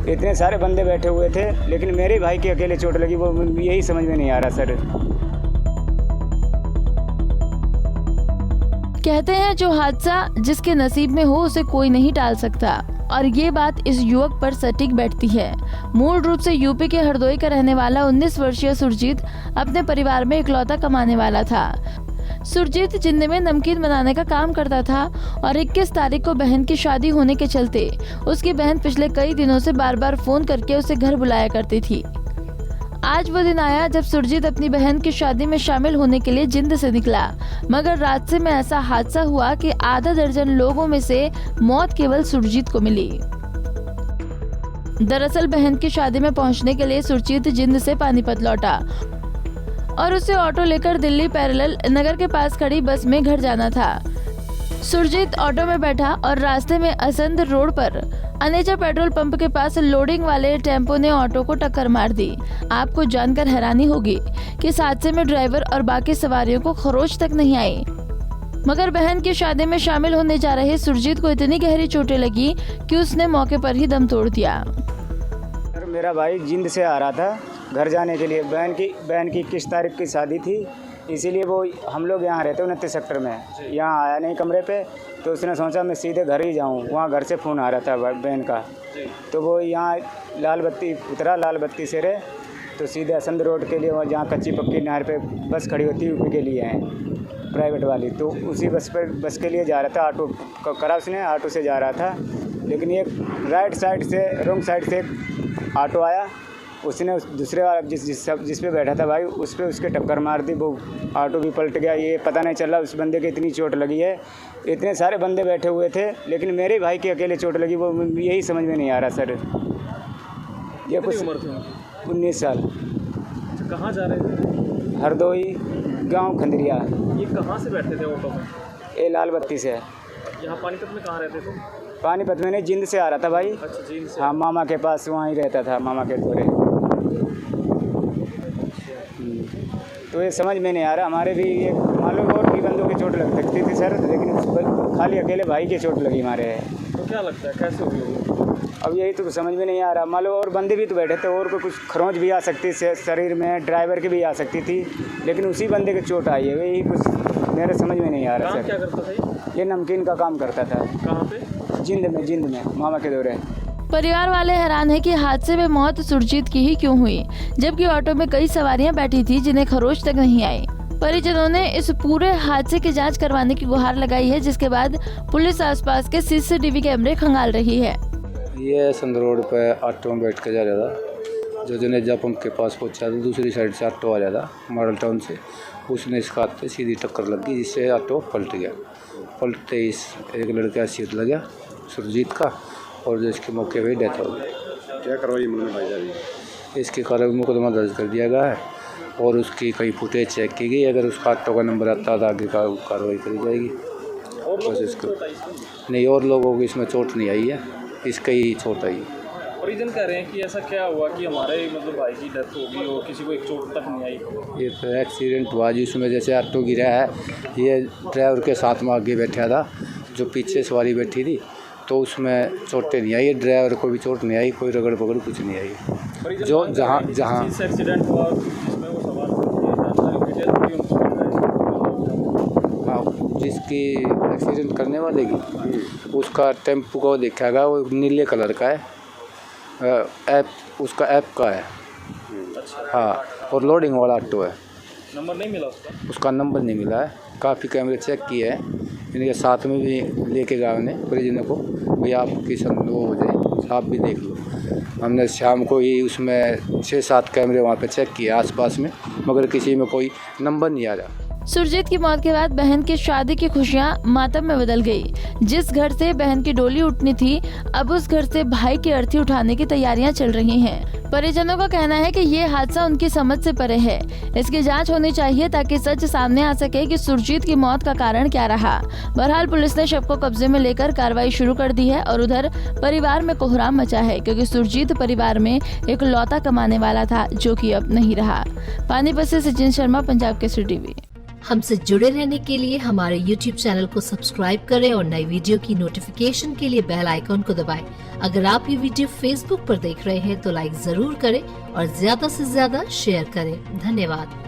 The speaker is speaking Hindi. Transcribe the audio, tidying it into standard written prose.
इतने सारे बंदे बैठे हुए थे, लेकिन मेरे भाई के अकेले चोट लगी, वो यही समझ में नहीं आ रहा सर। कहते हैं जो हादसा जिसके नसीब में हो उसे कोई नहीं टाल सकता, और ये बात इस युवक पर सटीक बैठती है। मूल रूप से यूपी के हरदोई का रहने वाला 19 वर्षीय सुरजीत अपने परिवार में इकलौता कमाने वाला था। सुरजीत जिंदे में नमकीन बनाने का काम करता था और 21 तारीख को बहन की शादी होने के चलते उसकी बहन पिछले कई दिनों से बार बार फोन करके उसे घर बुलाया करती थी। आज वो दिन आया जब सुरजीत अपनी बहन की शादी में शामिल होने के लिए जिंद से निकला, मगर रास्ते में ऐसा हादसा हुआ कि आधा दर्जन लोगों में से मौत केवल सुरजीत को मिली। दरअसल बहन की शादी में पहुंचने के लिए सुरजीत जिंद से पानीपत लौटा और उसे ऑटो लेकर दिल्ली पैरेलल नगर के पास खड़ी बस में घर जाना था। सुरजीत ऑटो में बैठा और रास्ते में असंध रोड पर अनेजा पेट्रोल पंप के पास लोडिंग वाले टेम्पो ने ऑटो को टक्कर मार दी। आपको जानकर हैरानी होगी कि इस हादसे में ड्राइवर और बाकी सवारियों को खरोच तक नहीं आई, मगर बहन की शादी में शामिल होने जा रहे सुरजीत को इतनी गहरी चोटें लगी कि उसने मौके पर ही दम तोड़ दिया। मेरा भाई जिंद से आ रहा था घर जाने के लिए, बहन की 21 तारीख की शादी थी, इसीलिए वो हम लोग यहाँ रहते 29 सेक्टर में, यहाँ आया नहीं कमरे पे, तो उसने सोचा मैं सीधे घर ही जाऊँ। वहाँ घर से फ़ोन आ रहा था बहन का, तो वो यहाँ लाल बत्ती उतरा, लाल बत्ती से रहे तो सीधे असंध रोड के लिए, वहाँ जहाँ कच्ची पक्की नहर पे बस खड़ी होती है यूपी के लिए है प्राइवेट वाली, तो उसी बस के लिए जा रहा था। ऑटो करा उसने, ऑटो से जा रहा था, लेकिन एक राइट साइड से रॉन्ग साइड से एक ऑटो आया, उसने दूसरे वाला जिस पे बैठा था भाई उस पे उसके टक्कर मार दी, वो ऑटो भी पलट गया। ये पता नहीं चला उस बंदे के इतनी चोट लगी है। इतने सारे बंदे बैठे हुए थे, लेकिन मेरे भाई के अकेले चोट लगी, वो यही समझ में नहीं आ रहा सर। ये कुछ 19 साल। कहाँ जा रहे थे? हरदोई गांव खंदरिया। ये कहाँ से बैठे थे ऑटो में? ये लाल बत्ती से। यहाँ पानीपत में कहाँ रहते थे? पानीपत में नहीं, जिंद से आ रहा था भाई। अच्छा, जिंद से। हाँ, मामा के पास वहाँ ही रहता था, मामा के तोरे। तो ये समझ में नहीं आ रहा। हमारे भी ये मालूम और भी बंदों की चोट लग सकती थी सर, लेकिन खाली अकेले भाई की चोट लगी हमारे। तो क्या लगता है कैसे हुई? अब यही तो समझ में नहीं आ रहा। मालूम और बंदे भी तो बैठे थे, और को कुछ खरोंच भी आ सकती थी शरीर में, ड्राइवर की भी आ सकती थी, लेकिन उसी बंदे की चोट आई है। यही कुछ मेरे समझ में नहीं आ रहा सर। क्या करता था ये नमकीन का काम करता था। कहाँ पे? जिंद में मामा के दौरे। परिवार वाले हैरान है कि हादसे में मौत सुरजीत की ही क्यों हुई, जबकि ऑटो में कई सवारियां बैठी थी जिन्हें खरोच तक नहीं आई। परिजनों ने इस पूरे हादसे की जांच करवाने की गुहार लगाई है, जिसके बाद पुलिस आसपास के सीसीटीवी कैमरे खंगाल रही है। ये संद रोड पे ऑटो में बैठ के जा रहा था, जो जनेजा पंप के पास पहुंचा था। दूसरी साइड से ऑटो आ रहा था मॉडल टाउन से, उसने इसका हाथ पे सीधी टक्कर लगी, जिससे ऑटो पलट गया। पलटते ही एक लड़के का सिर लगा सुरजीत का, और जो इसके मौके पे डेथ हो गई। क्या कार्रवाई भाई जा रही है? इसके कारण मुकदमा दर्ज कर दिया गया है और उसकी कई फुटेज चेक की गई। अगर उसका ऑटो का नंबर आता है तो आगे का कार्रवाई करी जाएगी। बस इसको नहीं, और लोगों को इसमें चोट नहीं आई है, इसका ही चोट आई है। परिजन कह रहे हैं कि ऐसा क्या हुआ कि हमारे भाई की डेथ हो गई और किसी को एक चोट तक नहीं आई। ये तो एक्सीडेंट हुआ जिसमें जैसे ऑटो गिरा है, ये ड्राइवर के साथ में आगे बैठा था, जो पीछे सवारी बैठी थी, तो उसमें चोटें नहीं आई। ड्राइवर को भी चोट नहीं आई, कोई रगड़ पकड़ कुछ नहीं आई। जो जहाँ एक्सीडेंट हुआ जिसमें वो सवार जिसकी एक्सीडेंट करने वाले की, उसका टेम्पो को देखा गया, वो नीले कलर का है, उसका ऐप का है। हाँ, और लोडिंग वाला ऑटो है। नंबर नहीं मिला उसका नंबर नहीं मिला है। काफ़ी कैमरे चेक किए हैं, इनके साथ में भी लेके गए उन्हें परिजनों को, भाई आपकी संदेह हो जाए आप भी देख लो। हमने शाम को ही उसमें 6-7 कैमरे वहाँ पे चेक किए आसपास में, मगर किसी में कोई नंबर नहीं आ रहा। सुरजीत की मौत के बाद बहन की शादी की खुशियां मातम में बदल गई। जिस घर से बहन की डोली उठनी थी, अब उस घर से भाई की अर्थी उठाने की तैयारियां चल रही हैं। परिजनों का कहना है कि ये हादसा उनकी समझ से परे है। इसकी जांच होनी चाहिए ताकि सच सामने आ सके कि सुरजीत की मौत का कारण क्या रहा। बहरहाल पुलिस ने शव को कब्जे में लेकर कार्रवाई शुरू कर दी है और उधर परिवार में कोहराम मचा है, क्योंकि सुरजीत परिवार में एक लौता कमाने वाला था, जो कि अब नहीं रहा। पानीपत से सचिन शर्मा, पंजाब केसरी टीवी। हमसे जुड़े रहने के लिए हमारे YouTube चैनल को सब्सक्राइब करें और नई वीडियो की नोटिफिकेशन के लिए बेल आइकॉन को दबाएं। अगर आप ये वीडियो Facebook पर देख रहे हैं तो लाइक जरूर करें और ज्यादा से ज्यादा शेयर करें। धन्यवाद।